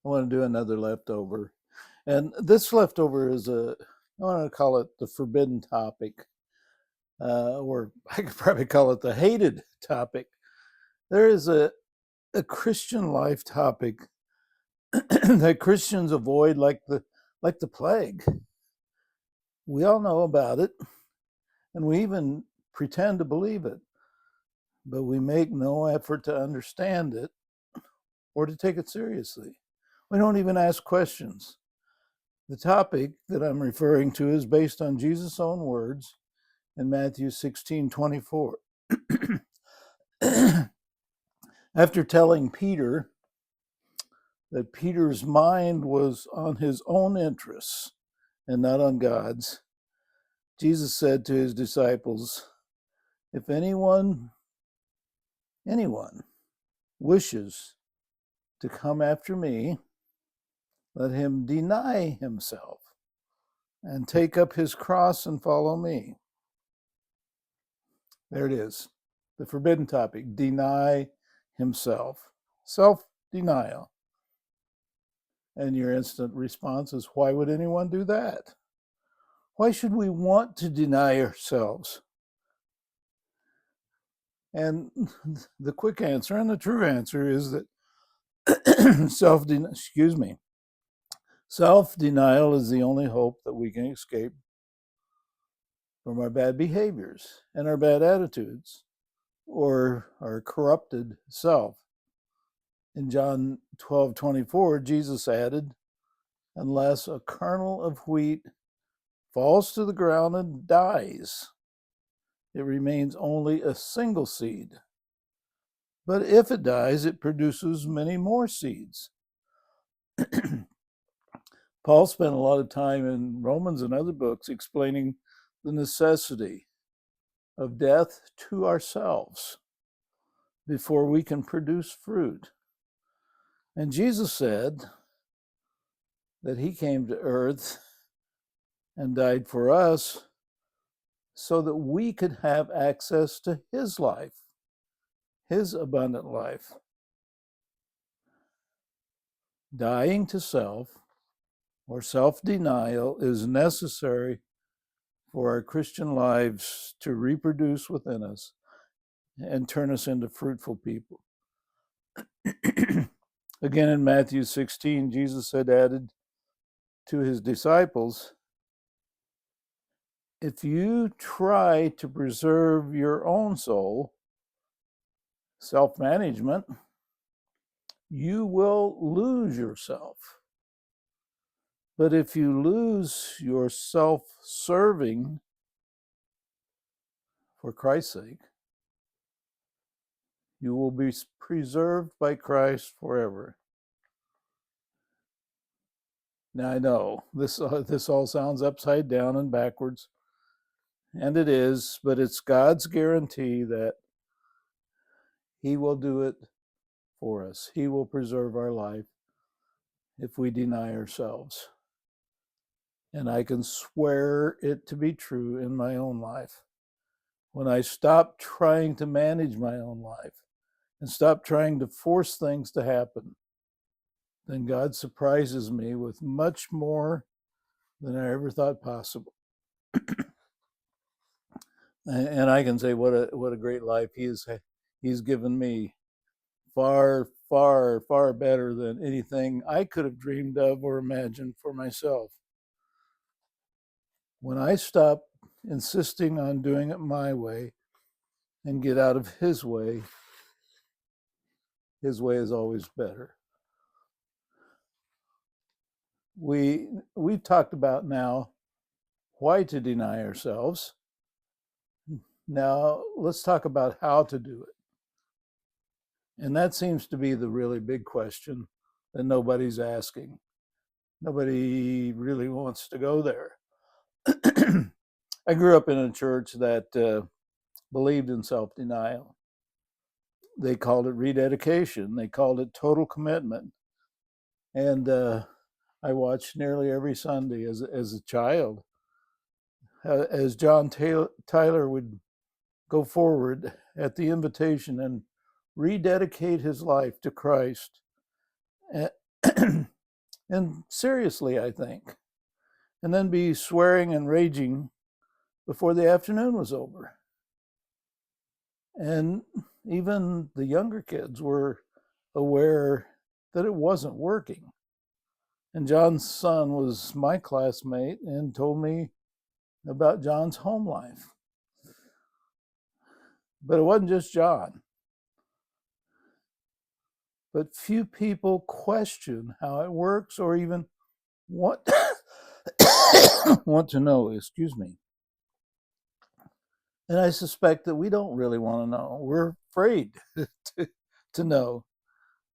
I want to do another leftover. And this leftover is I want to call it the forbidden topic, or I could probably call it the hated topic. There is a Christian life topic that Christians avoid like the plague. We all know about it, and we even pretend to believe it, but we make no effort to understand it or to take it seriously. We don't even ask questions. The topic that I'm referring to is based on Jesus' own words in Matthew 16:24. After telling Peter that Peter's mind was on his own interests and not on God's, Jesus said to his disciples, if anyone wishes to come after me, let him deny himself and take up his cross and follow me. There it is, the forbidden topic, deny himself, self-denial. And your instant response is, why would anyone do that? Why should we want to deny ourselves? And the quick answer and the true answer is that self-denial is the only hope that we can escape from our bad behaviors and our bad attitudes or our corrupted self. In John 12:24, Jesus added, unless a kernel of wheat falls to the ground and dies, it remains only a single seed. But if it dies, it produces many more seeds. Paul spent a lot of time in Romans and other books explaining the necessity of death to ourselves before we can produce fruit. And Jesus said that he came to earth and died for us so that we could have access to his life, his abundant life. Dying to self or self-denial is necessary for our Christian lives to reproduce within us and turn us into fruitful people. Again, in Matthew 16, Jesus had added to his disciples, if you try to preserve your own soul, self-management, you will lose yourself. But if you lose your self-serving for Christ's sake, you will be preserved by Christ forever. Now I know this all sounds upside down and backwards, and it is, but it's God's guarantee that he will do it for us. He will preserve our life if we deny ourselves. And I can swear it to be true in my own life. When I stop trying to manage my own life and stop trying to force things to happen, then God surprises me with much more than I ever thought possible. And I can say what a great life he's given me, far, far, far better than anything I could have dreamed of or imagined for myself. When I stop insisting on doing it my way and get out of his way is always better. We've talked about now why to deny ourselves. Now let's talk about how to do it. And that seems to be the really big question that nobody's asking. Nobody really wants to go there. I grew up in a church that believed in self-denial. They called it rededication. They called it total commitment. And I watched nearly every Sunday as a child. As John Tyler would go forward at the invitation and rededicate his life to Christ. and seriously, I think, and then be swearing and raging before the afternoon was over. And even the younger kids were aware that it wasn't working. And John's son was my classmate and told me about John's home life. But it wasn't just John. But few people question how it works or even want, want to know, excuse me. And I suspect that we don't really want to know. We're afraid to know.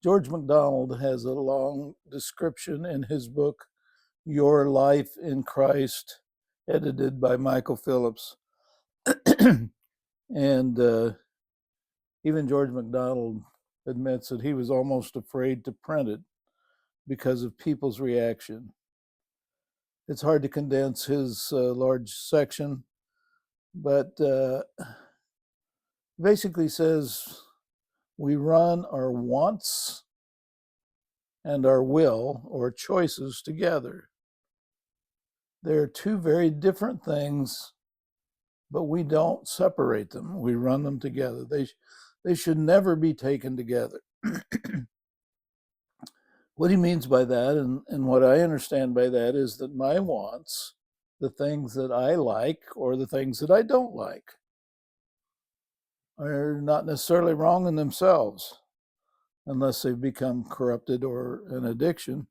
George MacDonald has a long description in his book, Your Life in Christ, edited by Michael Phillips. And even George MacDonald admits that he was almost afraid to print it because of people's reaction. It's hard to condense his large section, but basically says we run our wants and our will or choices together. They're two very different things, but we don't separate them. We run them together. They should never be taken together. What he means by that, and what I understand by that, is that my wants, the things that I like or the things that I don't like, are not necessarily wrong in themselves, unless they've become corrupted or an addiction.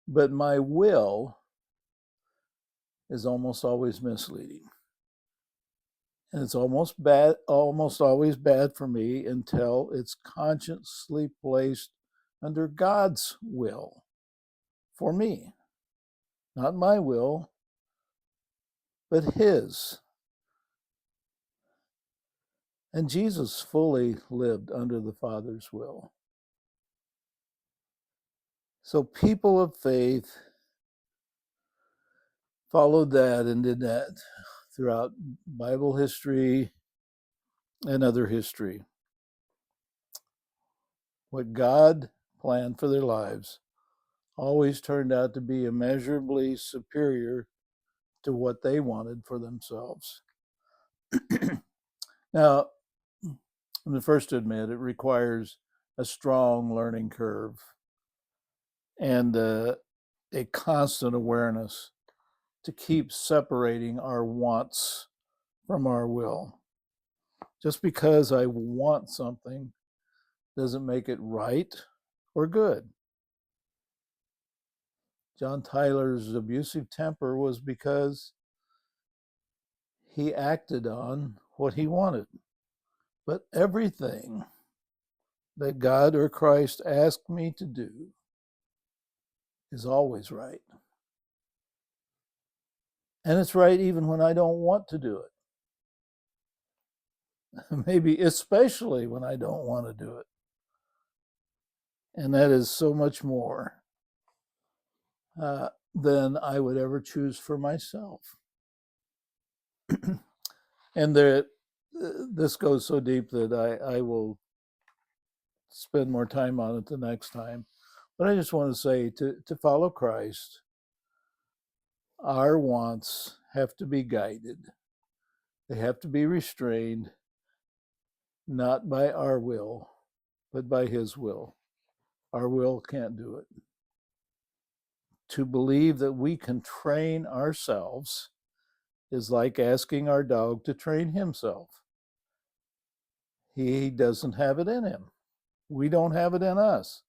But my will is almost always misleading. And it's almost always bad for me until it's consciously placed under God's will for me. Not my will, but his. And Jesus fully lived under the Father's will. So people of faith followed that and did that throughout Bible history and other history. What God planned for their lives always turned out to be immeasurably superior to what they wanted for themselves. Now, I'm the first to admit it requires a strong learning curve and a constant awareness to keep separating our wants from our will. Just because I want something doesn't make it right or good. John Tyler's abusive temper was because he acted on what he wanted. But everything that God or Christ asked me to do is always right. And it's right even when I don't want to do it. Maybe especially when I don't want to do it. And that is so much more than I would ever choose for myself. And this goes so deep that I will spend more time on it the next time. But I just want to say to follow Christ, our wants have to be guided. They have to be restrained, not by our will, but by his will. Our will can't do it. To believe that we can train ourselves is like asking our dog to train himself. He doesn't have it in him. We don't have it in us.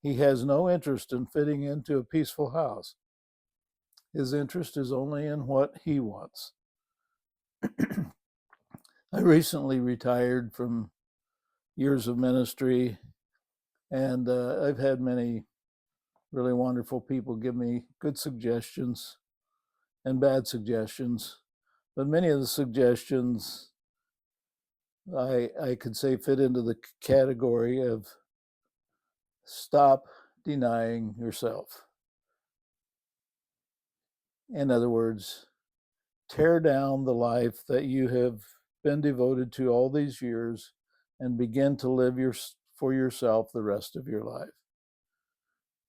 He has no interest in fitting into a peaceful house. His interest is only in what he wants. I recently retired from years of ministry, and I've had many really wonderful people give me good suggestions and bad suggestions. But many of the suggestions I could say fit into the category of stop denying yourself. In other words, tear down the life that you have been devoted to all these years and begin to live for yourself the rest of your life.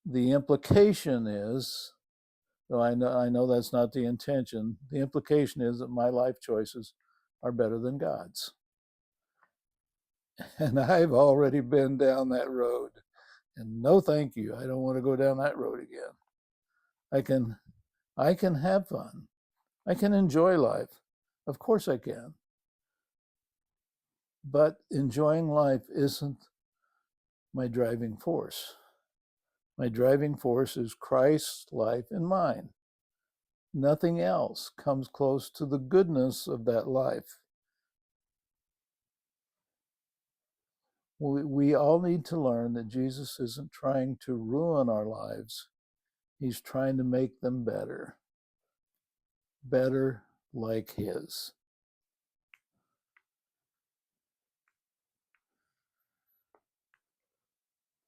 The implication is, though I know that's not the intention, the implication is that my life choices are better than God's. And I've already been down that road. And no thank you. I don't want to go down that road again. I can have fun. I can enjoy life. Of course I can. But enjoying life isn't my driving force. My driving force is Christ's life and mine. Nothing else comes close to the goodness of that life. We all need to learn that Jesus isn't trying to ruin our lives. He's trying to make them better like his.